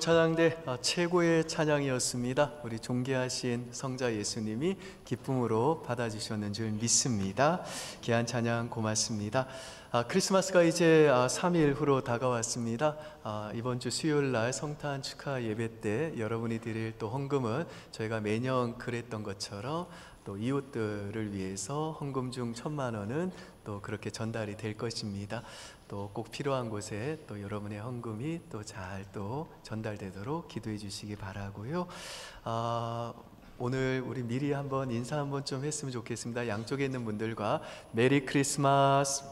찬양대 최고의 찬양이었습니다. 우리 존귀하신 성자 예수님이 기쁨으로 받아주셨는 줄 믿습니다. 귀한 찬양 고맙습니다. 크리스마스가 이제 3일 후로 다가왔습니다. 이번 주 수요일 날 성탄 축하 예배 때 여러분이 드릴 또 헌금은 저희가 매년 그랬던 것처럼 또 이웃들을 위해서 헌금 중 1,000만 원은 또 그렇게 전달이 될 것입니다. 또 꼭 필요한 곳에 또 여러분의 헌금이 또 잘 또 전달되도록 기도해 주시기 바라고요. 오늘 우리 미리 한번 인사 한번 좀 했으면 좋겠습니다. 양쪽에 있는 분들과 메리 크리스마스.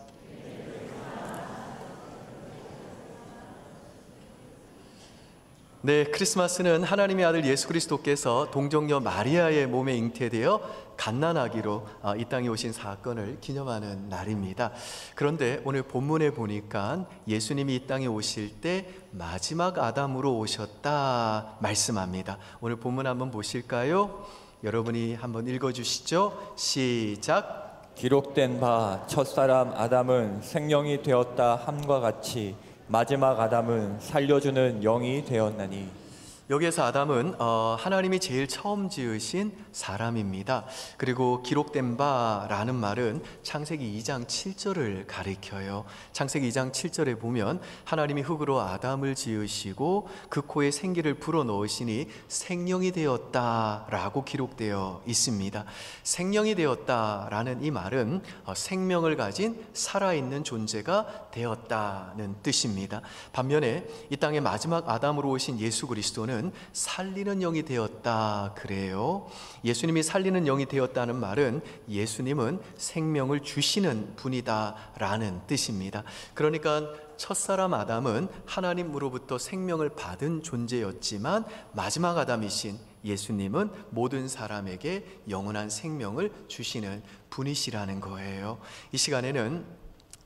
네, 크리스마스는 하나님의 아들 예수 그리스도께서 동정녀 마리아의 몸에 잉태되어 갓난아기로 이 땅에 오신 사건을 기념하는 날입니다. 그런데 오늘 본문에 보니까 예수님이 이 땅에 오실 때 마지막 아담으로 오셨다 말씀합니다. 오늘 본문 한번 보실까요? 여러분이 한번 읽어주시죠. 시작. 기록된 바 첫사람 아담은 생명이 되었다 함과 같이 마지막 아담은 살려주는 영이 되었나니. 여기에서 아담은 하나님이 제일 처음 지으신 사람입니다. 그리고 기록된 바라는 말은 창세기 2장 7절을 가리켜요. 창세기 2장 7절에 보면 하나님이 흙으로 아담을 지으시고 그 코에 생기를 불어넣으시니 생명이 되었다라고 기록되어 있습니다. 생명이 되었다라는 이 말은 생명을 가진 살아있는 존재가 되었다는 뜻입니다. 반면에 이 땅의 마지막 아담으로 오신 예수 그리스도는 살리는 영이 되었다 그래요. 예수님이 살리는 영이 되었다는 말은 예수님은 생명을 주시는 분이다 라는 뜻입니다. 그러니까 첫사람 아담은 하나님으로부터 생명을 받은 존재였지만 마지막 아담이신 예수님은 모든 사람에게 영원한 생명을 주시는 분이시라는 거예요. 이 시간에는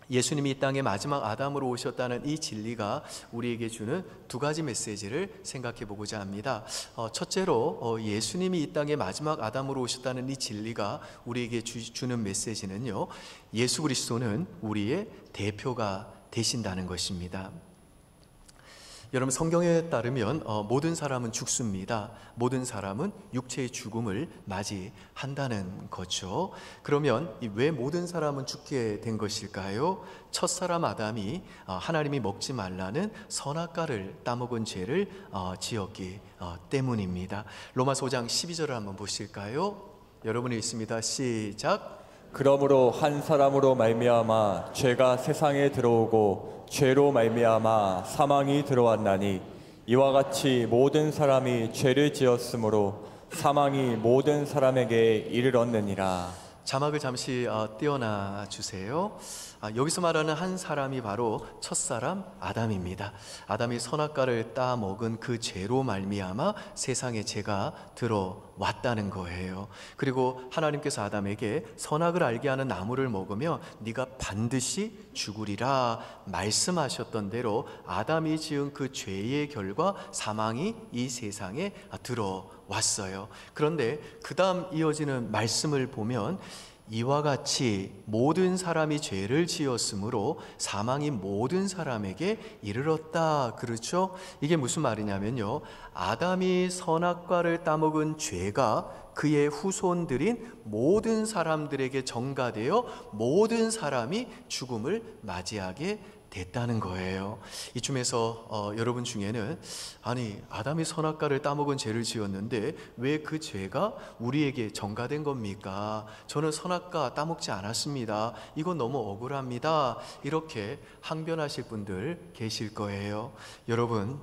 예수님이 이 땅에 마지막 아담으로 오셨다는 이 진리가 우리에게 주는 두 가지 메시지를 생각해 보고자 합니다. 첫째로 예수님이 이 땅에 마지막 아담으로 오셨다는 이 진리가 우리에게 주는 메시지는요, 예수 그리스도는 우리의 대표가 되신다는 것입니다. 여러분, 성경에 따르면 모든 사람은 죽습니다. 모든 사람은 육체의 죽음을 맞이한다는 거죠. 그러면 왜 모든 사람은 죽게 된 것일까요? 첫사람 아담이 하나님이 먹지 말라는 선악과를 따먹은 죄를 지었기 때문입니다. 로마서 5장 12절을 한번 보실까요? 여러분이 있습니다. 시작. 그러므로 한 사람으로 말미암아 죄가 세상에 들어오고 죄로 말미암아 사망이 들어왔나니 이와 같이 모든 사람이 죄를 지었으므로 사망이 모든 사람에게 이르렀느니라. 자막을 잠시 띄워놔 주세요. 여기서 말하는 한 사람이 바로 첫사람 아담입니다. 아담이 선악과를 따먹은 그 죄로 말미암아 세상에 죄가 들어왔다는 거예요. 그리고 하나님께서 아담에게 선악을 알게 하는 나무를 먹으며 네가 반드시 죽으리라 말씀하셨던 대로 아담이 지은 그 죄의 결과 사망이 이 세상에 들어왔어요. 그런데 그 다음 이어지는 말씀을 보면 이와 같이 모든 사람이 죄를 지었으므로 사망이 모든 사람에게 이르렀다. 그렇죠? 이게 무슨 말이냐면요, 아담이 선악과를 따먹은 죄가 그의 후손들인 모든 사람들에게 전가되어 모든 사람이 죽음을 맞이하게 됐다는 거예요. 이쯤에서 여러분 중에는 아니, 아담이 선악과를 따먹은 죄를 지었는데 왜 그 죄가 우리에게 전가된 겁니까? 저는 선악과 따먹지 않았습니다. 이건 너무 억울합니다. 이렇게 항변하실 분들 계실 거예요. 여러분,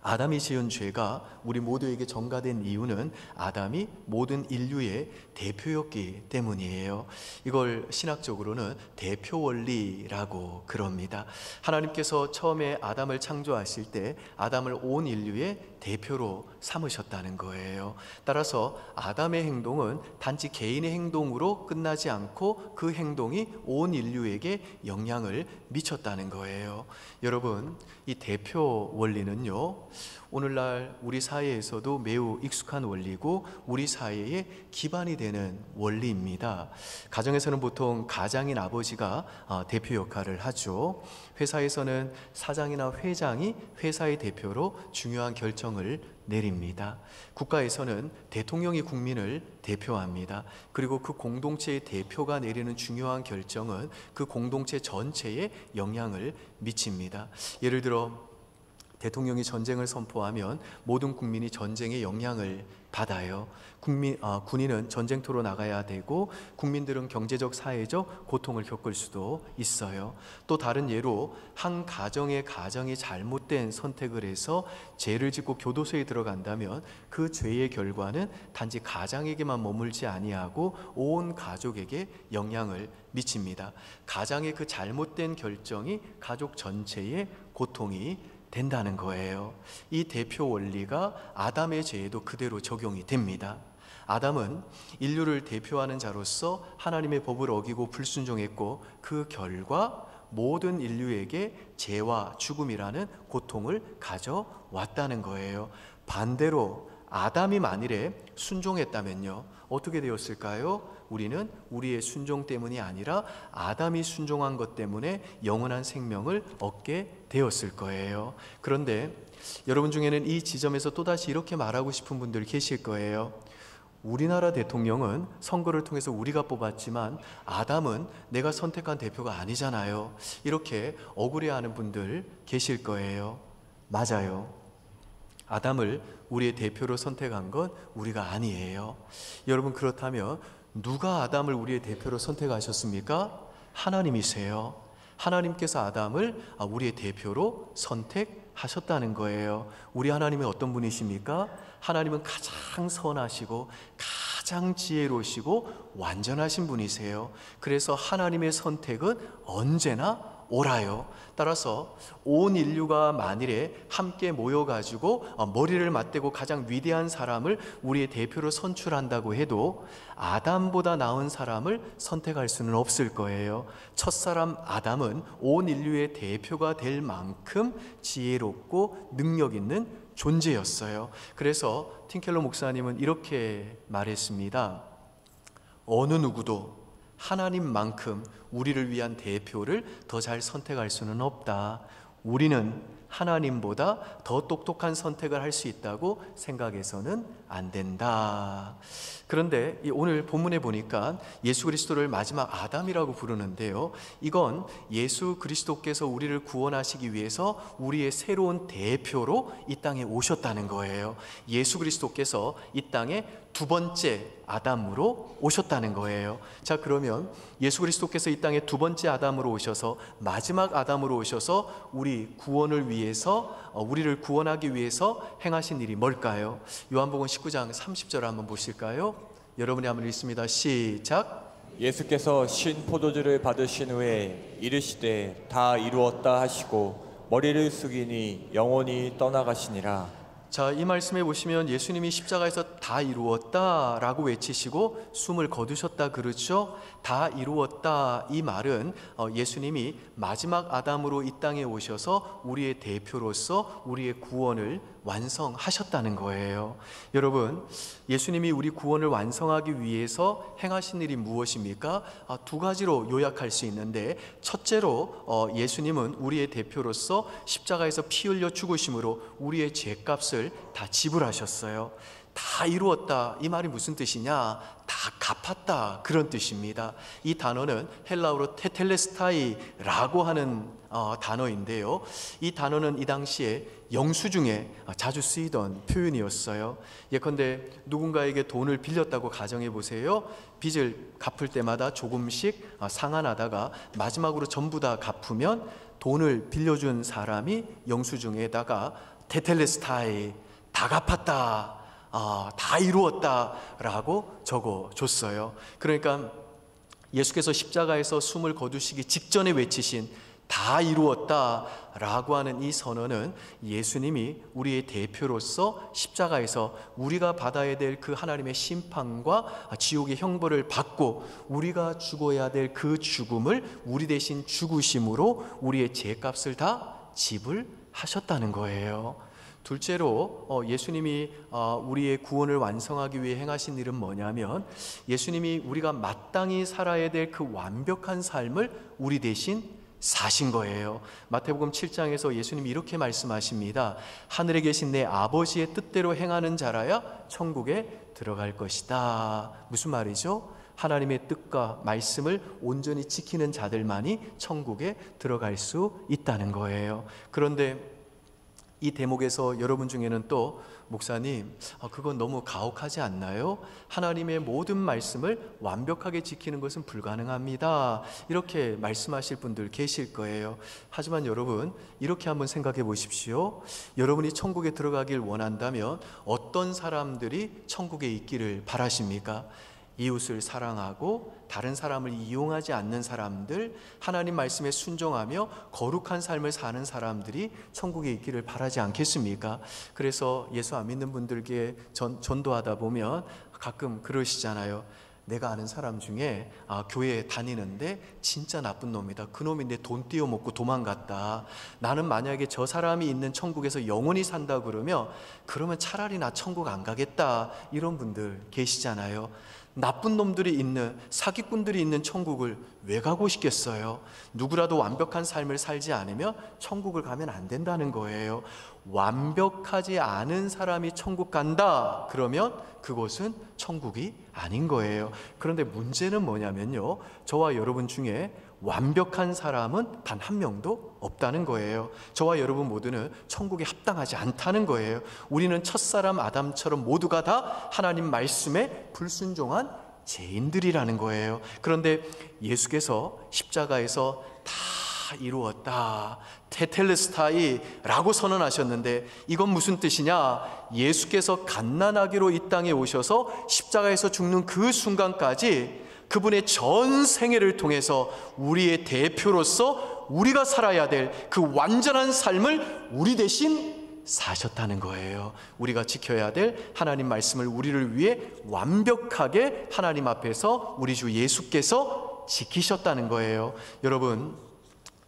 아담이 지은 죄가 우리 모두에게 전가된 이유는 아담이 모든 인류의 대표였기 때문이에요. 이걸 신학적으로는 대표 원리라고 그럽니다. 하나님께서 처음에 아담을 창조하실 때 아담을 온 인류의 대표로 삼으셨다는 거예요. 따라서 아담의 행동은 단지 개인의 행동으로 끝나지 않고 그 행동이 온 인류에게 영향을 미쳤다는 거예요. 여러분, 이 대표 원리는요, 오늘날 우리 사회에서도 매우 익숙한 원리고 우리 사회의 기반이 되는 원리입니다. 가정에서는 보통 가장인 아버지가 대표 역할을 하죠. 회사에서는 사장이나 회장이 회사의 대표로 중요한 결정을 내립니다. 국가에서는 대통령이 국민을 대표합니다. 그리고 그 공동체의 대표가 내리는 중요한 결정은 그 공동체 전체에 영향을 미칩니다. 예를 들어 대통령이 전쟁을 선포하면 모든 국민이 전쟁의 영향을 받아요. 군인은 전쟁터로 나가야 되고 국민들은 경제적, 사회적 고통을 겪을 수도 있어요. 또 다른 예로 한 가정이 잘못된 선택을 해서 죄를 짓고 교도소에 들어간다면 그 죄의 결과는 단지 가장에게만 머물지 아니하고 온 가족에게 영향을 미칩니다. 가장의 그 잘못된 결정이 가족 전체의 고통이 된다는 거예요. 이 대표 원리가 아담의 죄에도 그대로 적용이 됩니다. 아담은 인류를 대표하는 자로서 하나님의 법을 어기고 불순종했고 그 결과 모든 인류에게 죄와 죽음이라는 고통을 가져왔다는 거예요. 반대로 아담이 만일에 순종했다면요, 어떻게 되었을까요? 우리는 우리의 순종 때문이 아니라 아담이 순종한 것 때문에 영원한 생명을 얻게 되었을 거예요. 그런데 여러분 중에는 이 지점에서 또다시 이렇게 말하고 싶은 분들 계실 거예요. 우리나라 대통령은 선거를 통해서 우리가 뽑았지만 아담은 내가 선택한 대표가 아니잖아요. 이렇게 억울해하는 분들 계실 거예요. 맞아요. 아담을 우리의 대표로 선택한 건 우리가 아니에요. 여러분, 그렇다면 누가 아담을 우리의 대표로 선택하셨습니까? 하나님이세요. 하나님께서 아담을 우리의 대표로 선택하셨다는 거예요. 우리 하나님은 어떤 분이십니까? 하나님은 가장 선하시고 가장 지혜로우시고 완전하신 분이세요. 그래서 하나님의 선택은 언제나 옳아요. 따라서 온 인류가 만일에 함께 모여가지고 머리를 맞대고 가장 위대한 사람을 우리의 대표로 선출한다고 해도 아담보다 나은 사람을 선택할 수는 없을 거예요. 첫사람 아담은 온 인류의 대표가 될 만큼 지혜롭고 능력 있는 존재였어요. 그래서 팀켈러 목사님은 이렇게 말했습니다. 어느 누구도 하나님만큼 우리를 위한 대표를 더 잘 선택할 수는 없다. 우리는 하나님보다 더 똑똑한 선택을 할 수 있다고 생각해서는 안 된다. 그런데 오늘 본문에 보니까 예수 그리스도를 마지막 아담이라고 부르는데요, 이건 예수 그리스도께서 우리를 구원하시기 위해서 우리의 새로운 대표로 이 땅에 오셨다는 거예요. 예수 그리스도께서 이 땅에 두 번째 아담으로 오셨다는 거예요. 자, 그러면 예수 그리스도께서 이 땅에 두 번째 아담으로 오셔서 마지막 아담으로 오셔서 우리 구원을 위해서, 우리를 구원하기 위해서 행하신 일이 뭘까요? 요한복음 19장 30절 한번 보실까요? 여러분이 한번 읽습니다. 시작. 예수께서 신 포도주를 받으신 후에 이르시되 다 이루었다 하시고 머리를 숙이니 영혼이 떠나가시니라. 자, 이 말씀에 보시면 예수님이 십자가에서 다 이루었다 라고 외치시고 숨을 거두셨다 그렇죠? 다 이루었다, 이 말은 예수님이 마지막 아담으로 이 땅에 오셔서 우리의 대표로서 우리의 구원을 완성하셨다는 거예요. 여러분, 예수님이 우리 구원을 완성하기 위해서 행하신 일이 무엇입니까? 두 가지로 요약할 수 있는데, 첫째로 예수님은 우리의 대표로서 십자가에서 피 흘려 죽으심으로 우리의 죄값을 다 지불하셨어요. 다 이루었다, 이 말이 무슨 뜻이냐? 다 갚았다, 그런 뜻입니다. 이 단어는 헬라어로 테텔레스타이라고 하는 단어인데요, 이 단어는 이 당시에 영수증에 자주 쓰이던 표현이었어요. 예컨대 누군가에게 돈을 빌렸다고 가정해 보세요. 빚을 갚을 때마다 조금씩 상환하다가 마지막으로 전부 다 갚으면 돈을 빌려준 사람이 영수증에다가 테텔레스타이, 다 갚았다, 다 이루었다 라고 적어줬어요. 그러니까 예수께서 십자가에서 숨을 거두시기 직전에 외치신 다 이루었다 라고 하는 이 선언은 예수님이 우리의 대표로서 십자가에서 우리가 받아야 될 그 하나님의 심판과 지옥의 형벌을 받고 우리가 죽어야 될 그 죽음을 우리 대신 죽으심으로 우리의 죄값을 다 지불하셨다는 거예요. 둘째로 예수님이 우리의 구원을 완성하기 위해 행하신 일은 뭐냐면, 예수님이 우리가 마땅히 살아야 될 그 완벽한 삶을 우리 대신 사신 거예요. 마태복음 7장에서 예수님이 이렇게 말씀하십니다. 하늘에 계신 내 아버지의 뜻대로 행하는 자라야 천국에 들어갈 것이다. 무슨 말이죠? 하나님의 뜻과 말씀을 온전히 지키는 자들만이 천국에 들어갈 수 있다는 거예요. 그런데 이 대목에서 여러분 중에는 또, 목사님, 그건 너무 가혹하지 않나요? 하나님의 모든 말씀을 완벽하게 지키는 것은 불가능합니다, 이렇게 말씀하실 분들 계실 거예요. 하지만 여러분, 이렇게 한번 생각해 보십시오. 여러분이 천국에 들어가길 원한다면 어떤 사람들이 천국에 있기를 바라십니까? 이웃을 사랑하고 다른 사람을 이용하지 않는 사람들, 하나님 말씀에 순종하며 거룩한 삶을 사는 사람들이 천국에 있기를 바라지 않겠습니까? 그래서 예수 안 믿는 분들께 전도하다 보면 가끔 그러시잖아요. 내가 아는 사람 중에 교회에 다니는데 진짜 나쁜 놈이다. 그 놈이 내 돈 띄어먹고 도망갔다. 나는 만약에 저 사람이 있는 천국에서 영원히 산다 그러면 차라리 나 천국 안 가겠다. 이런 분들 계시잖아요. 나쁜 놈들이 있는, 사기꾼들이 있는 천국을 왜 가고 싶겠어요? 누구라도 완벽한 삶을 살지 않으면 천국을 가면 안 된다는 거예요. 완벽하지 않은 사람이 천국 간다 그러면 그곳은 천국이 아닌 거예요. 그런데 문제는 뭐냐면요, 저와 여러분 중에 완벽한 사람은 단 한 명도 없다는 거예요. 저와 여러분 모두는 천국에 합당하지 않다는 거예요. 우리는 첫사람 아담처럼 모두가 다 하나님 말씀에 불순종한 죄인들이라는 거예요. 그런데 예수께서 십자가에서 다 이루었다, 테텔레스타이 라고 선언하셨는데, 이건 무슨 뜻이냐? 예수께서 갓난아기로 이 땅에 오셔서 십자가에서 죽는 그 순간까지 그분의 전 생애를 통해서 우리의 대표로서 우리가 살아야 될 그 완전한 삶을 우리 대신 사셨다는 거예요. 우리가 지켜야 될 하나님 말씀을 우리를 위해 완벽하게 하나님 앞에서 우리 주 예수께서 지키셨다는 거예요. 여러분,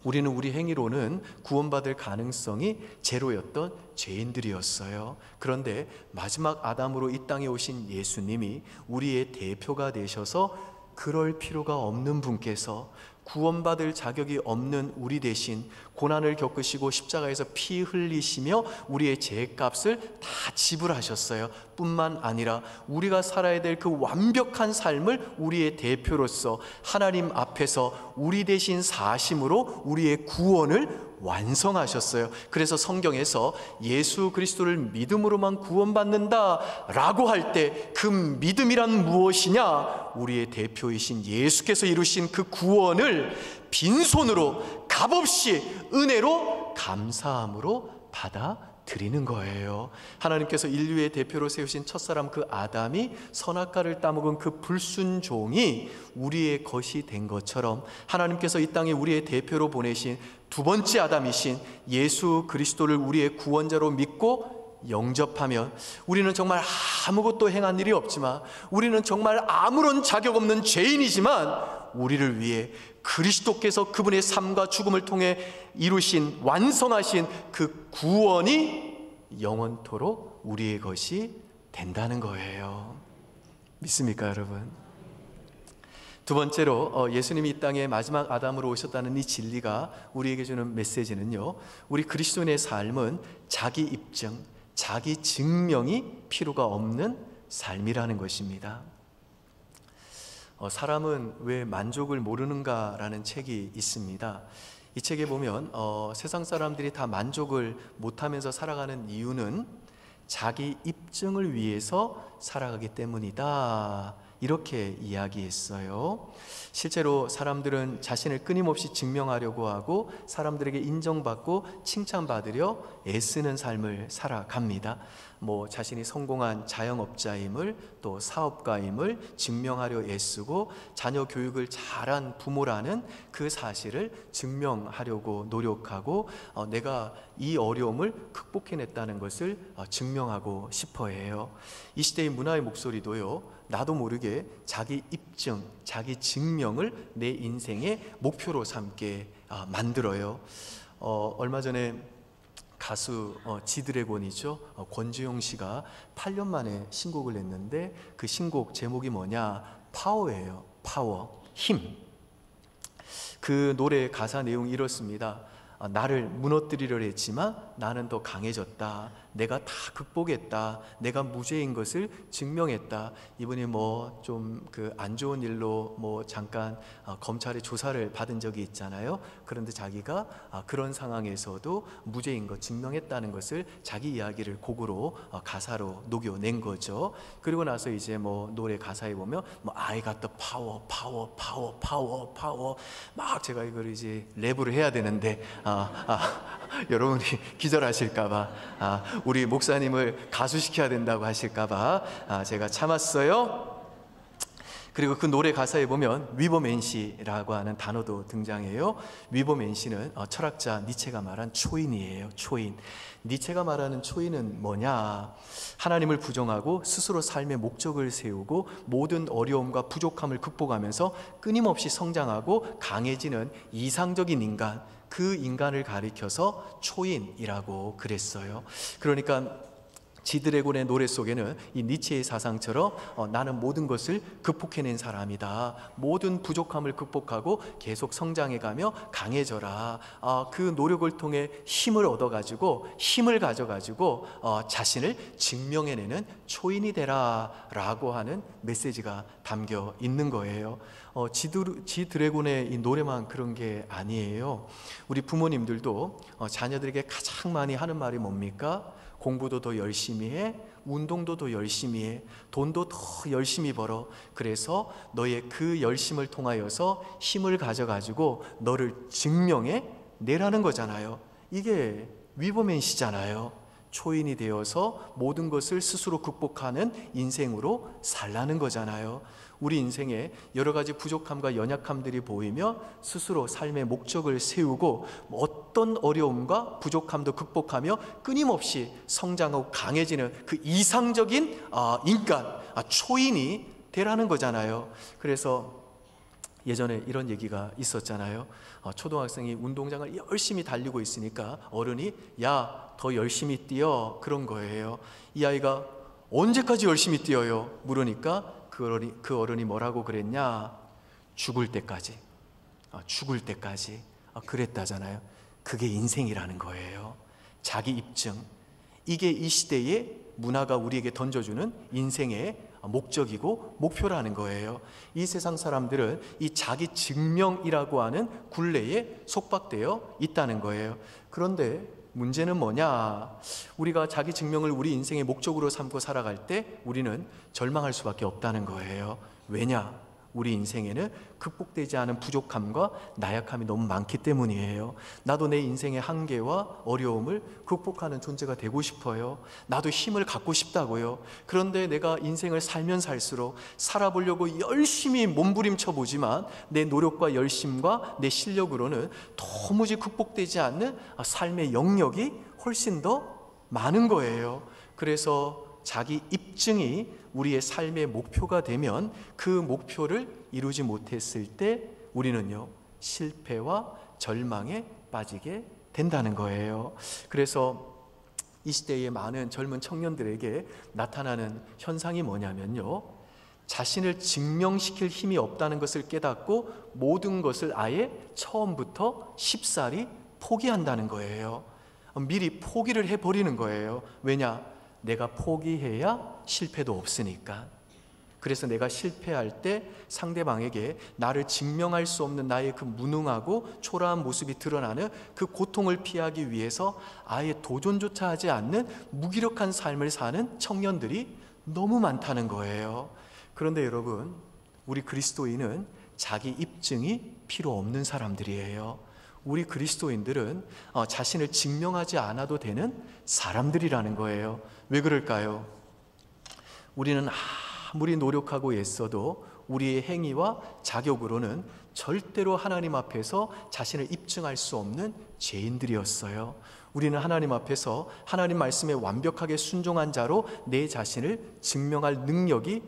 우리는 우리 행위로는 구원받을 가능성이 제로였던 죄인들이었어요. 그런데 마지막 아담으로 이 땅에 오신 예수님이 우리의 대표가 되셔서 그럴 필요가 없는 분께서 구원받을 자격이 없는 우리 대신 고난을 겪으시고 십자가에서 피 흘리시며 우리의 죄값을 다 지불하셨어요. 뿐만 아니라 우리가 살아야 될 그 완벽한 삶을 우리의 대표로서 하나님 앞에서 우리 대신 사심으로 우리의 구원을 완성하셨어요. 그래서 성경에서 예수 그리스도를 믿음으로만 구원받는다 라고 할 때 그 믿음이란 무엇이냐? 우리의 대표이신 예수께서 이루신 그 구원을 빈손으로 값없이 은혜로 감사함으로 받아들이는 거예요. 하나님께서 인류의 대표로 세우신 첫사람 그 아담이 선악과를 따먹은 그 불순종이 우리의 것이 된 것처럼, 하나님께서 이 땅에 우리의 대표로 보내신 두 번째 아담이신 예수 그리스도를 우리의 구원자로 믿고 영접하면 우리는 정말 아무것도 행한 일이 없지만, 우리는 정말 아무런 자격 없는 죄인이지만, 우리를 위해 그리스도께서 그분의 삶과 죽음을 통해 이루신 완성하신 그 구원이 영원토록 우리의 것이 된다는 거예요. 믿습니까, 여러분? 두 번째로 예수님이 이 땅에 마지막 아담으로 오셨다는 이 진리가 우리에게 주는 메시지는요, 우리 그리스도인의 삶은 자기 입증, 자기 증명이 필요가 없는 삶이라는 것입니다. 사람은 왜 만족을 모르는가라는 책이 있습니다. 이 책에 보면 세상 사람들이 다 만족을 못하면서 살아가는 이유는 자기 입증을 위해서 살아가기 때문이다, 이렇게 이야기했어요. 실제로 사람들은 자신을 끊임없이 증명하려고 하고 사람들에게 인정받고 칭찬받으려 애쓰는 삶을 살아갑니다. 자신이 성공한 자영업자임을, 또 사업가임을 증명하려 애쓰고 자녀 교육을 잘한 부모라는 그 사실을 증명하려고 노력하고 내가 이 어려움을 극복해냈다는 것을 증명하고 싶어해요. 이 시대의 문화의 목소리도요, 나도 모르게 자기 입증, 자기 증명을 내 인생의 목표로 삼게 만들어요. 얼마 전에 가수 지드래곤이죠. 권지용 씨가 8년 만에 신곡을 냈는데 그 신곡 제목이 뭐냐? 파워예요. 파워, 힘. 그 노래 가사 내용이 이렇습니다. 나를 무너뜨리려 했지만 나는 더 강해졌다. 내가 다 극복했다. 내가 무죄인 것을 증명했다. 이분이 뭐 좀 그 안 좋은 일로 뭐 잠깐 검찰의 조사를 받은 적이 있잖아요. 그런데 자기가 그런 상황에서도 무죄인 것 증명했다는 것을 자기 이야기를 곡으로 가사로 녹여낸 거죠. 그리고 나서 이제 뭐 노래 가사에 보면 뭐 I got the power, power, power, power, power 막 제가 이걸 이제 랩으로 해야 되는데 여러분이 기절하실까봐 우리 목사님을 가수시켜야 된다고 하실까봐 제가 참았어요. 그리고 그 노래 가사에 보면 위버맨시라고 하는 단어도 등장해요. 위버맨시는 철학자 니체가 말한 초인이에요. 초인. 니체가 말하는 초인은 뭐냐? 하나님을 부정하고 스스로 삶의 목적을 세우고 모든 어려움과 부족함을 극복하면서 끊임없이 성장하고 강해지는 이상적인 인간, 그 인간을 가리켜서 초인이라고 그랬어요. 그러니까 지드래곤의 노래 속에는 이 니체의 사상처럼 나는 모든 것을 극복해낸 사람이다. 모든 부족함을 극복하고 계속 성장해가며 강해져라. 그 노력을 통해 힘을 얻어가지고 힘을 가져가지고 자신을 증명해내는 초인이 되라 라고 하는 메시지가 담겨 있는 거예요. 지드래곤의 이 노래만 그런 게 아니에요. 우리 부모님들도 자녀들에게 가장 많이 하는 말이 뭡니까? 공부도 더 열심히 해, 운동도 더 열심히 해, 돈도 더 열심히 벌어. 그래서 너의 그 열심을 통하여서 힘을 가져가지고 너를 증명해 내라는 거잖아요. 이게 위버맨시잖아요. 초인이 되어서 모든 것을 스스로 극복하는 인생으로 살라는 거잖아요. 우리 인생에 여러 가지 부족함과 연약함들이 보이며 스스로 삶의 목적을 세우고 어떤 어려움과 부족함도 극복하며 끊임없이 성장하고 강해지는 그 이상적인 인간, 초인이 되라는 거잖아요. 그래서 예전에 이런 얘기가 있었잖아요. 초등학생이 운동장을 열심히 달리고 있으니까 어른이 야, 더 열심히 뛰어 그런 거예요. 이 아이가 언제까지 열심히 뛰어요? 물으니까 그 어른이 뭐라고 그랬냐? 죽을 때까지. 죽을 때까지. 그랬다잖아요. 그게 인생이라는 거예요. 자기 입증. 이게 이 시대의 문화가 우리에게 던져주는 인생의 목적이고 목표라는 거예요. 이 세상 사람들은 이 자기 증명이라고 하는 굴레에 속박되어 있다는 거예요. 그런데 문제는 뭐냐? 우리가 자기 증명을 우리 인생의 목적으로 삼고 살아갈 때 우리는 절망할 수밖에 없다는 거예요. 왜냐? 우리 인생에는 극복되지 않은 부족함과 나약함이 너무 많기 때문이에요. 나도 내 인생의 한계와 어려움을 극복하는 존재가 되고 싶어요. 나도 힘을 갖고 싶다고요. 그런데 내가 인생을 살면 살수록 살아보려고 열심히 몸부림쳐 보지만 내 노력과 열심과 내 실력으로는 도무지 극복되지 않는 삶의 영역이 훨씬 더 많은 거예요. 그래서 자기 입증이 우리의 삶의 목표가 되면 그 목표를 이루지 못했을 때 우리는요, 실패와 절망에 빠지게 된다는 거예요. 그래서 이 시대의 많은 젊은 청년들에게 나타나는 현상이 뭐냐면요, 자신을 증명시킬 힘이 없다는 것을 깨닫고 모든 것을 아예 처음부터 쉽사리 포기한다는 거예요. 미리 포기를 해버리는 거예요. 왜냐? 내가 포기해야 실패도 없으니까. 그래서 내가 실패할 때 상대방에게 나를 증명할 수 없는 나의 그 무능하고 초라한 모습이 드러나는 그 고통을 피하기 위해서 아예 도전조차 하지 않는 무기력한 삶을 사는 청년들이 너무 많다는 거예요. 그런데 여러분, 우리 그리스도인은 자기 입증이 필요 없는 사람들이에요. 우리 그리스도인들은 자신을 증명하지 않아도 되는 사람들이라는 거예요. 왜 그럴까요? 우리는 아무리 노력하고 애써도 우리의 행위와 자격으로는 절대로 하나님 앞에서 자신을 입증할 수 없는 죄인들이었어요. 우리는 하나님 앞에서 하나님 말씀에 완벽하게 순종한 자로 내 자신을 증명할 능력이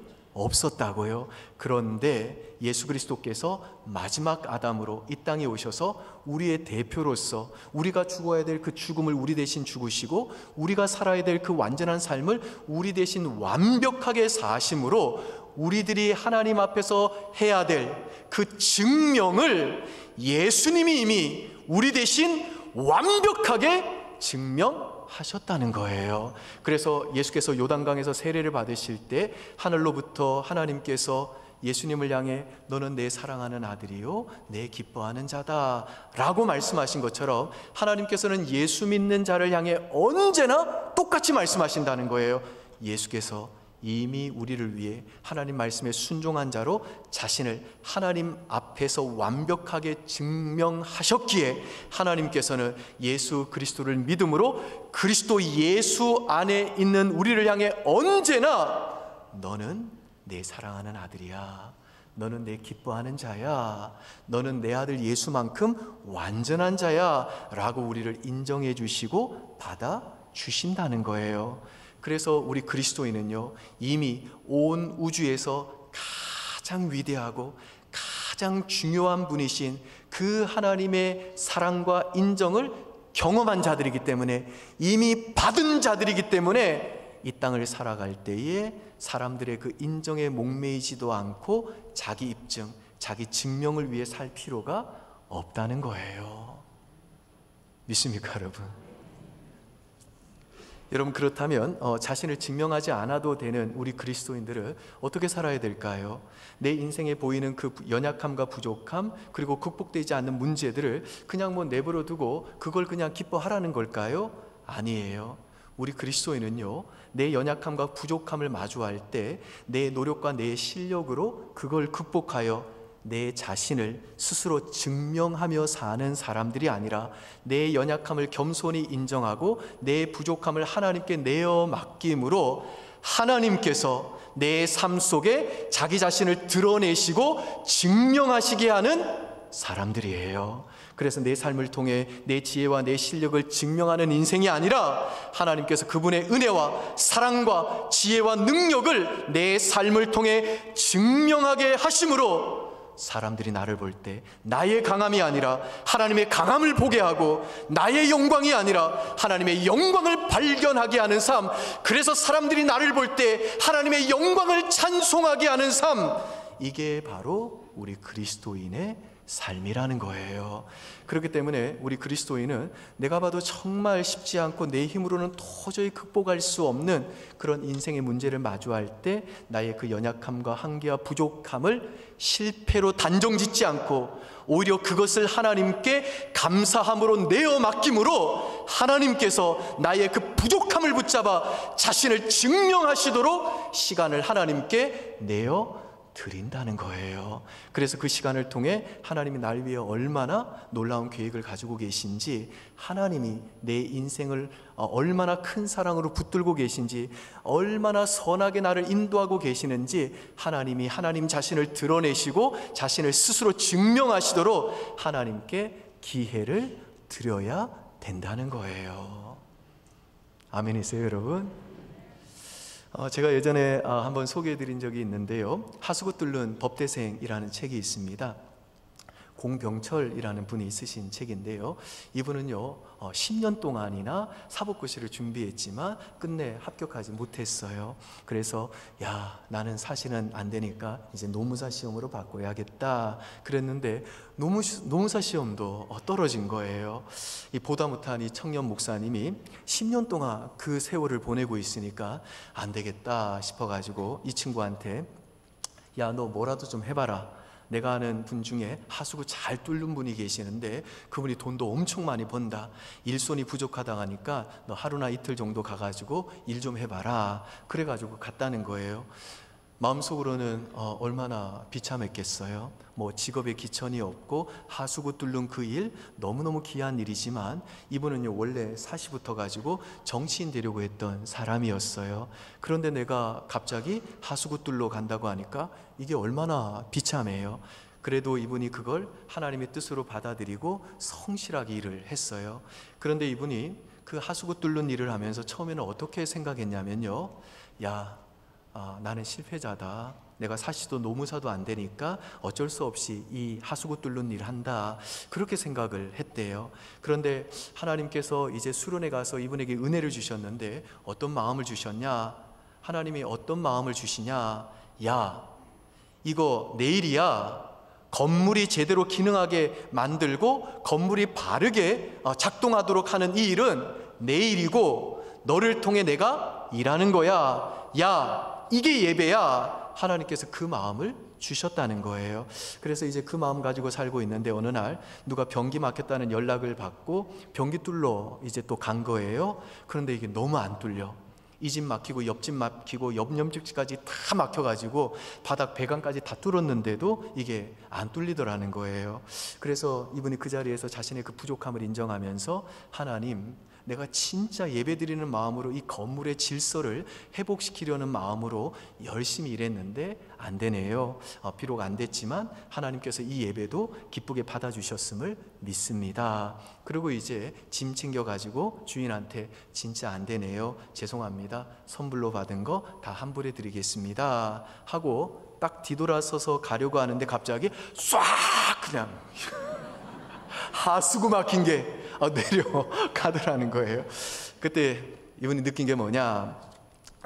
없었다고요. 그런데 예수 그리스도께서 마지막 아담으로 이 땅에 오셔서 우리의 대표로서 우리가 죽어야 될 그 죽음을 우리 대신 죽으시고 우리가 살아야 될 그 완전한 삶을 우리 대신 완벽하게 사심으로 우리들이 하나님 앞에서 해야 될 그 증명을 예수님이 이미 우리 대신 완벽하게 증명하셨다는 거예요. 그래서 예수께서 요단강에서 세례를 받으실 때 하늘로부터 하나님께서 예수님을 향해 너는 내 사랑하는 아들이요 내 기뻐하는 자다 라고 말씀하신 것처럼 하나님께서는 예수 믿는 자를 향해 언제나 똑같이 말씀하신다는 거예요. 예수께서 이미 우리를 위해 하나님 말씀에 순종한 자로 자신을 하나님 앞에서 완벽하게 증명하셨기에 하나님께서는 예수 그리스도를 믿음으로 그리스도 예수 안에 있는 우리를 향해 언제나 너는 내 사랑하는 아들이야, 너는 내 기뻐하는 자야, 너는 내 아들 예수만큼 완전한 자야 라고 우리를 인정해 주시고 받아주신다는 거예요. 그래서 우리 그리스도인은요, 이미 온 우주에서 가장 위대하고 가장 중요한 분이신 그 하나님의 사랑과 인정을 경험한 자들이기 때문에, 이미 받은 자들이기 때문에 이 땅을 살아갈 때에 사람들의 그 인정에 목매이지도 않고 자기 입증, 자기 증명을 위해 살 필요가 없다는 거예요. 믿습니까, 여러분? 여러분, 그렇다면 자신을 증명하지 않아도 되는 우리 그리스도인들은 어떻게 살아야 될까요? 내 인생에 보이는 그 연약함과 부족함, 그리고 극복되지 않는 문제들을 그냥 내버려 두고 그걸 그냥 기뻐하라는 걸까요? 아니에요. 우리 그리스도인은요, 내 연약함과 부족함을 마주할 때 내 노력과 내 실력으로 그걸 극복하여 내 자신을 스스로 증명하며 사는 사람들이 아니라 내 연약함을 겸손히 인정하고 내 부족함을 하나님께 내어 맡김으로 하나님께서 내 삶 속에 자기 자신을 드러내시고 증명하시게 하는 사람들이에요. 그래서 내 삶을 통해 내 지혜와 내 실력을 증명하는 인생이 아니라 하나님께서 그분의 은혜와 사랑과 지혜와 능력을 내 삶을 통해 증명하게 하심으로 사람들이 나를 볼 때 나의 강함이 아니라 하나님의 강함을 보게 하고 나의 영광이 아니라 하나님의 영광을 발견하게 하는 삶, 그래서 사람들이 나를 볼 때 하나님의 영광을 찬송하게 하는 삶, 이게 바로 우리 그리스도인의 삶이라는 거예요. 그렇기 때문에 우리 그리스도인은 내가 봐도 정말 쉽지 않고 내 힘으로는 도저히 극복할 수 없는 그런 인생의 문제를 마주할 때 나의 그 연약함과 한계와 부족함을 실패로 단정짓지 않고 오히려 그것을 하나님께 감사함으로 내어 맡김으로 하나님께서 나의 그 부족함을 붙잡아 자신을 증명하시도록 시간을 하나님께 내어 드린다는 거예요. 그래서 그 시간을 통해 하나님이 날 위해 얼마나 놀라운 계획을 가지고 계신지, 하나님이 내 인생을 얼마나 큰 사랑으로 붙들고 계신지, 얼마나 선하게 나를 인도하고 계시는지 하나님이 하나님 자신을 드러내시고 자신을 스스로 증명하시도록 하나님께 기회를 드려야 된다는 거예요. 아멘이세요, 여러분? 제가 예전에 한번 소개해드린 적이 있는데요, 하수구 뚫는 법대생이라는 책이 있습니다. 공병철이라는 분이 쓰신 책인데요, 이분은요 10년 동안이나 사법고시를 준비했지만 끝내 합격하지 못했어요. 그래서 나는 사실은 안 되니까 이제 노무사 시험으로 바꿔야겠다 그랬는데 노무사 시험도 떨어진 거예요. 이 보다 못한 이 청년 목사님이 10년 동안 그 세월을 보내고 있으니까 안 되겠다 싶어가지고 이 친구한테 너 뭐라도 좀 해봐라. 내가 아는 분 중에 하수구 잘 뚫는 분이 계시는데 그분이 돈도 엄청 많이 번다. 일손이 부족하다 하니까 너 하루나 이틀 정도 가가지고 일 좀 해봐라. 그래가지고 갔다는 거예요. 마음속으로는 얼마나 비참했겠어요. 직업에 기천이 없고 하수구 뚫는 그 일 너무너무 귀한 일이지만 이분은요 원래 사시부터 가지고 정치인 되려고 했던 사람이었어요. 그런데 내가 갑자기 하수구 뚫러 간다고 하니까 이게 얼마나 비참해요. 그래도 이분이 그걸 하나님의 뜻으로 받아들이고 성실하게 일을 했어요. 그런데 이분이 그 하수구 뚫는 일을 하면서 처음에는 어떻게 생각했냐면요, 나는 실패자다. 내가 사시도 노무사도 안 되니까 어쩔 수 없이 이 하수구 뚫는 일 한다, 그렇게 생각을 했대요. 그런데 하나님께서 이제 수련회 가서 이분에게 은혜를 주셨는데 어떤 마음을 주셨냐? 하나님이 어떤 마음을 주시냐? 야, 이거 내일이야. 건물이 제대로 기능하게 만들고 건물이 바르게 작동하도록 하는 이 일은 내일이고 너를 통해 내가 일하는 거야. 야, 이게 예배야. 하나님께서 그 마음을 주셨다는 거예요. 그래서 이제 그 마음 가지고 살고 있는데 어느 날 누가 변기 막혔다는 연락을 받고 변기 뚫러 이제 또 간 거예요. 그런데 이게 너무 안 뚫려. 이 집 막히고 옆집 막히고 옆집까지 다 막혀가지고 바닥 배관까지 다 뚫었는데도 이게 안 뚫리더라는 거예요. 그래서 이분이 그 자리에서 자신의 그 부족함을 인정하면서 하나님, 내가 진짜 예배드리는 마음으로 이 건물의 질서를 회복시키려는 마음으로 열심히 일했는데 안 되네요. 비록 안 됐지만 하나님께서 이 예배도 기쁘게 받아주셨음을 믿습니다. 그리고 이제 짐 챙겨가지고 주인한테 진짜 안 되네요. 죄송합니다. 선불로 받은 거 다 환불해 드리겠습니다. 하고 딱 뒤돌아서서 가려고 하는데 갑자기 쏴! 그냥 하수구 막힌 게 내려가더라는 거예요. 그때 이분이 느낀 게 뭐냐?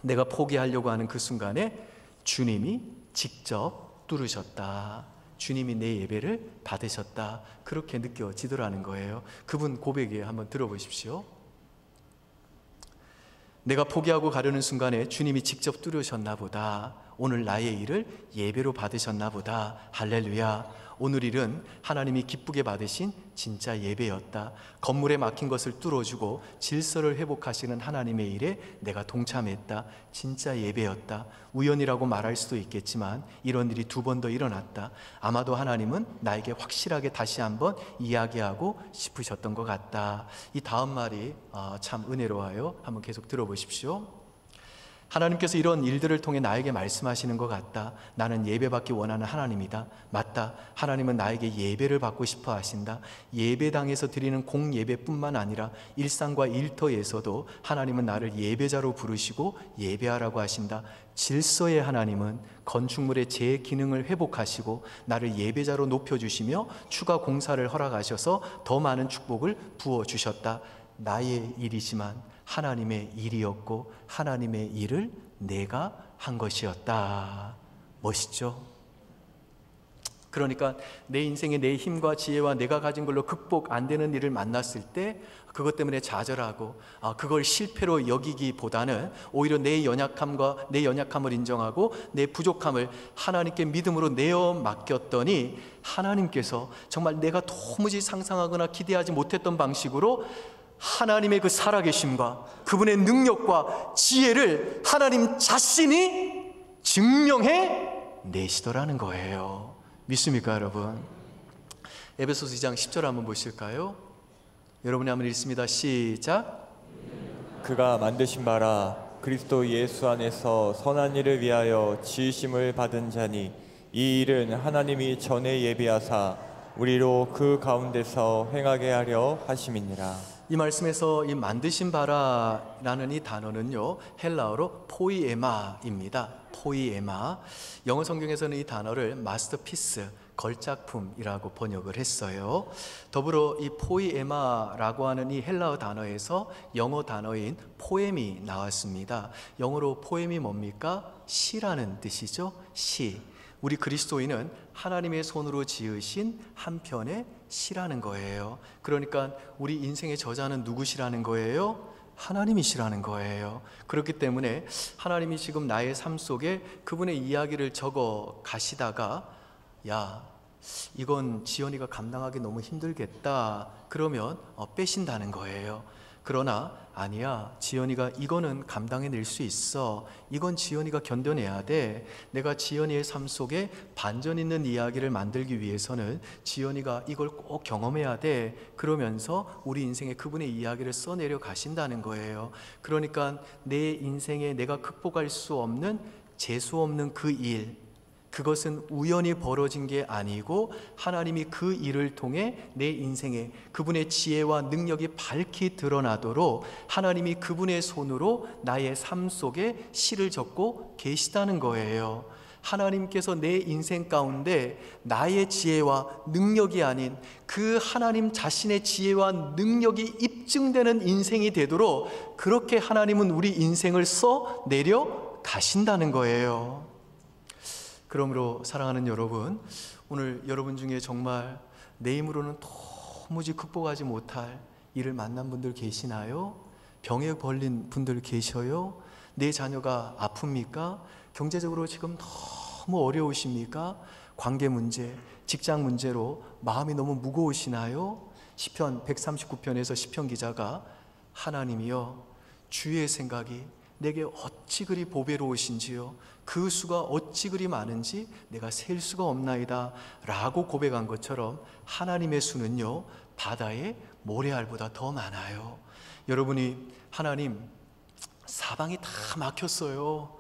내가 포기하려고 하는 그 순간에 주님이 직접 뚫으셨다. 주님이 내 예배를 받으셨다. 그렇게 느껴지더라는 거예요. 그분 고백에 한번 들어보십시오. 내가 포기하고 가려는 순간에 주님이 직접 뚫으셨나 보다. 오늘 나의 일을 예배로 받으셨나 보다. 할렐루야. 오늘 일은 하나님이 기쁘게 받으신 진짜 예배였다. 건물에 막힌 것을 뚫어주고 질서를 회복하시는 하나님의 일에 내가 동참했다. 진짜 예배였다. 우연이라고 말할 수도 있겠지만 이런 일이 2번 더 일어났다. 아마도 하나님은 나에게 확실하게 다시 한번 이야기하고 싶으셨던 것 같다. 이 다음 말이 참 은혜로워요. 한번 계속 들어보십시오. 하나님께서 이런 일들을 통해 나에게 말씀하시는 것 같다. 나는 예배받기 원하는 하나님이다. 맞다. 하나님은 나에게 예배를 받고 싶어 하신다. 예배당에서 드리는 공예배뿐만 아니라 일상과 일터에서도 하나님은 나를 예배자로 부르시고 예배하라고 하신다. 질서의 하나님은 건축물의 제 기능을 회복하시고 나를 예배자로 높여주시며 추가 공사를 허락하셔서 더 많은 축복을 부어주셨다. 나의 일이지만 하나님의 일이었고 하나님의 일을 내가 한 것이었다. 멋있죠? 그러니까 내 인생에 내 힘과 지혜와 내가 가진 걸로 극복 안 되는 일을 만났을 때 그것 때문에 좌절하고 그걸 실패로 여기기보다는 오히려 내 연약함을 인정하고 내 부족함을 하나님께 믿음으로 내어 맡겼더니 하나님께서 정말 내가 도무지 상상하거나 기대하지 못했던 방식으로 하나님의 그 살아계심과 그분의 능력과 지혜를 하나님 자신이 증명해 내시더라는 거예요. 믿습니까, 여러분? 에베소서 2장 10절 한번 보실까요? 여러분이 한번 읽습니다. 시작. 그가 만드신 바라 그리스도 예수 안에서 선한 일을 위하여 지으심을 받은 자니 이 일은 하나님이 전에 예비하사 우리로 그 가운데서 행하게 하려 하심이니라. 이 말씀에서 이 만드신 바라라는 이 단어는요, 헬라어로 포이에마입니다. 포이에마. 영어 성경에서는 이 단어를 마스터피스, 걸작품이라고 번역을 했어요. 더불어 이 포이에마라고 하는 이 헬라어 단어에서 영어 단어인 포엠이 나왔습니다. 영어로 포엠이 뭡니까? 시라는 뜻이죠. 시. 우리 그리스도인은 하나님의 손으로 지으신 한 편의 시라는 거예요. 그러니까 우리 인생의 저자는 누구시라는 거예요? 하나님이시라는 거예요. 그렇기 때문에 하나님이 지금 나의 삶 속에 그분의 이야기를 적어 가시다가 야, 이건 지연이가 감당하기 너무 힘들겠다. 그러면 빼신다는 거예요. 그러나 아니야, 지연이가 이거는 감당해낼 수 있어. 이건 지연이가 견뎌내야 돼. 내가 지연이의 삶 속에 반전 있는 이야기를 만들기 위해서는 지연이가 이걸 꼭 경험해야 돼. 그러면서 우리 인생에 그분의 이야기를 써내려 가신다는 거예요. 그러니까 내 인생에 내가 극복할 수 없는, 재수 없는 그 일, 그것은 우연히 벌어진 게 아니고 하나님이 그 일을 통해 내 인생에 그분의 지혜와 능력이 밝히 드러나도록 하나님이 그분의 손으로 나의 삶 속에 시를 적고 계시다는 거예요. 하나님께서 내 인생 가운데 나의 지혜와 능력이 아닌 그 하나님 자신의 지혜와 능력이 입증되는 인생이 되도록 그렇게 하나님은 우리 인생을 써 내려 가신다는 거예요. 그러므로 사랑하는 여러분, 오늘 여러분 중에 정말 내 힘으로는 도무지 극복하지 못할 일을 만난 분들 계시나요? 병에 걸린 분들 계셔요? 내 자녀가 아픕니까? 경제적으로 지금 너무 어려우십니까? 관계 문제, 직장 문제로 마음이 너무 무거우시나요? 시편 139편에서 시편 기자가 하나님이여 주의 생각이 내게 어찌 그리 보배로우신지요 그 수가 어찌 그리 많은지 내가 셀 수가 없나이다 라고 고백한 것처럼 하나님의 수는요 바다의 모래알보다 더 많아요. 여러분이 하나님 사방이 다 막혔어요.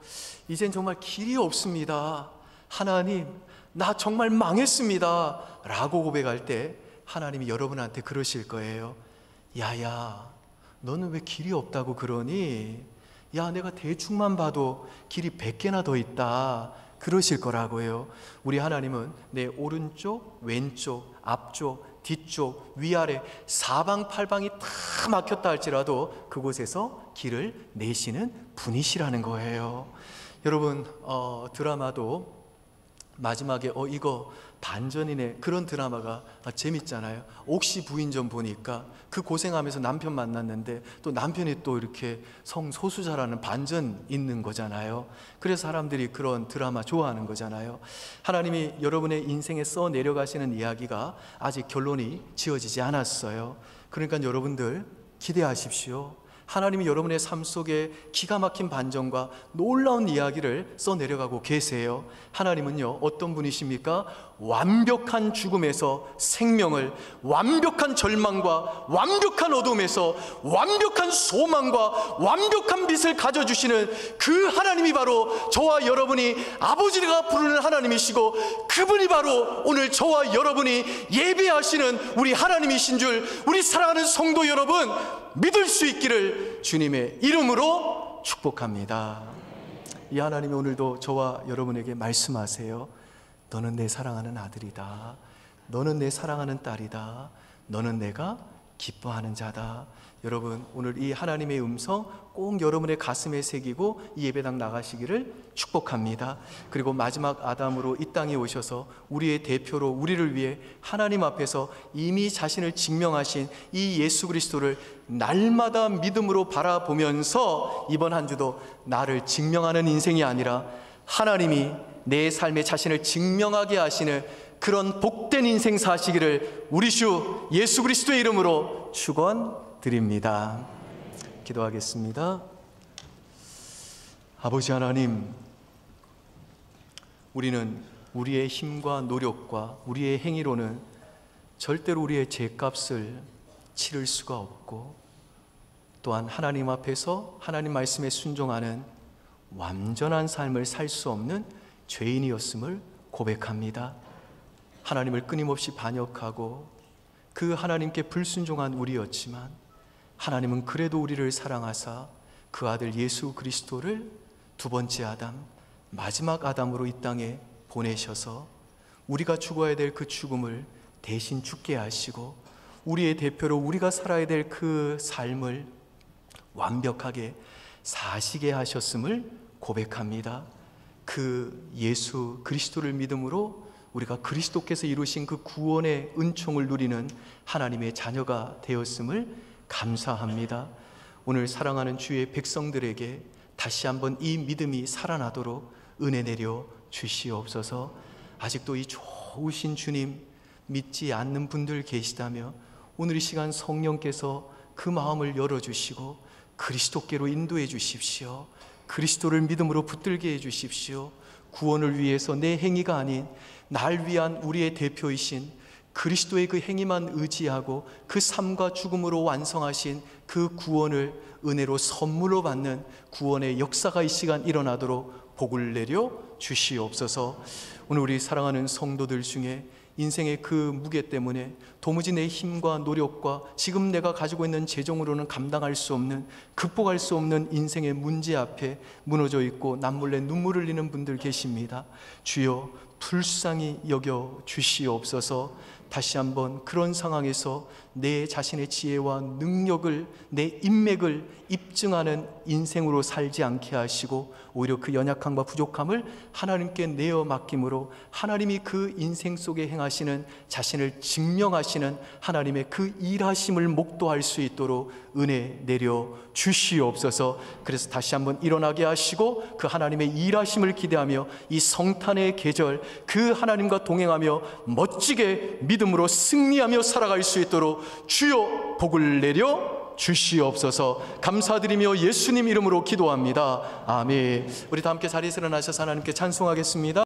이젠 정말 길이 없습니다. 하나님 나 정말 망했습니다 라고 고백할 때 하나님이 여러분한테 그러실 거예요. 야야 너는 왜 길이 없다고 그러니? 야 내가 대충만 봐도 길이 100개나 더 있다 그러실 거라고요. 우리 하나님은 내 오른쪽 왼쪽 앞쪽 뒤쪽 위아래 사방팔방이 다 막혔다 할지라도 그곳에서 길을 내시는 분이시라는 거예요. 여러분 드라마도 마지막에 이거 반전이네 그런 드라마가 재밌잖아요. 옥시 부인전 보니까 그 고생하면서 남편 만났는데 또 남편이 또 이렇게 성소수자라는 반전 있는 거잖아요. 그래서 사람들이 그런 드라마 좋아하는 거잖아요. 하나님이 여러분의 인생에 써 내려가시는 이야기가 아직 결론이 지어지지 않았어요. 그러니까 여러분들 기대하십시오. 하나님이 여러분의 삶 속에 기가 막힌 반전과 놀라운 이야기를 써내려가고 계세요. 하나님은요 어떤 분이십니까? 완벽한 죽음에서 생명을, 완벽한 절망과 완벽한 어둠에서 완벽한 소망과 완벽한 빛을 가져주시는 그 하나님이 바로 저와 여러분이 아버지가 부르는 하나님이시고 그분이 바로 오늘 저와 여러분이 예배하시는 우리 하나님이신 줄 우리 사랑하는 성도 여러분 믿을 수 있기를 주님의 이름으로 축복합니다. 이 하나님이 오늘도 저와 여러분에게 말씀하세요. 너는 내 사랑하는 아들이다. 너는 내 사랑하는 딸이다. 너는 내가 기뻐하는 자다. 여러분 오늘 이 하나님의 음성 꼭 여러분의 가슴에 새기고 이 예배당 나가시기를 축복합니다. 그리고 마지막 아담으로 이 땅에 오셔서 우리의 대표로 우리를 위해 하나님 앞에서 이미 자신을 증명하신 이 예수 그리스도를 날마다 믿음으로 바라보면서 이번 한 주도 나를 증명하는 인생이 아니라 하나님이 내 삶에 자신을 증명하게 하시는 그런 복된 인생 사시기를 우리 주 예수 그리스도의 이름으로 축원드립니다. 기도하겠습니다. 아버지 하나님, 우리는 우리의 힘과 노력과 우리의 행위로는 절대로 우리의 죄값을 치를 수가 없고 또한 하나님 앞에서 하나님 말씀에 순종하는 완전한 삶을 살 수 없는 죄인이었음을 고백합니다. 하나님을 끊임없이 반역하고 그 하나님께 불순종한 우리였지만 하나님은 그래도 우리를 사랑하사 그 아들 예수 그리스도를 두 번째 아담, 마지막 아담으로 이 땅에 보내셔서 우리가 죽어야 될 그 죽음을 대신 죽게 하시고 우리의 대표로 우리가 살아야 될 그 삶을 완벽하게 사시게 하셨음을 고백합니다. 그 예수 그리스도를 믿음으로 우리가 그리스도께서 이루신 그 구원의 은총을 누리는 하나님의 자녀가 되었음을 감사합니다. 오늘 사랑하는 주의 백성들에게 다시 한번 이 믿음이 살아나도록 은혜 내려 주시옵소서. 아직도 이 좋으신 주님 믿지 않는 분들 계시다며 오늘 이 시간 성령께서 그 마음을 열어주시고 그리스도께로 인도해 주십시오. 그리스도를 믿음으로 붙들게 해 주십시오. 구원을 위해서 내 행위가 아닌 날 위한 우리의 대표이신 그리스도의 그 행위만 의지하고 그 삶과 죽음으로 완성하신 그 구원을 은혜로 선물로 받는 구원의 역사가 이 시간 일어나도록 복을 내려 주시옵소서. 오늘 우리 사랑하는 성도들 중에 인생의 그 무게 때문에 도무지 내 힘과 노력과 지금 내가 가지고 있는 재정으로는 감당할 수 없는, 극복할 수 없는 인생의 문제 앞에 무너져 있고 남몰래 눈물을 흘리는 분들 계십니다. 주여 불쌍히 여겨 주시옵소서. 다시 한번 그런 상황에서 내 자신의 지혜와 능력을, 내 인맥을 입증하는 인생으로 살지 않게 하시고 오히려 그 연약함과 부족함을 하나님께 내어 맡김으로 하나님이 그 인생 속에 행하시는, 자신을 증명하시는 하나님의 그 일하심을 목도할 수 있도록 은혜 내려 주시옵소서. 그래서 다시 한번 일어나게 하시고 그 하나님의 일하심을 기대하며 이 성탄의 계절 그 하나님과 동행하며 멋지게 믿음으로 승리하며 살아갈 수 있도록 주여 복을 내려 주시옵소서. 감사드리며 예수님 이름으로 기도합니다. 아멘. 우리 다 함께 자리에서 일어나셔서 하나님께 찬송하겠습니다.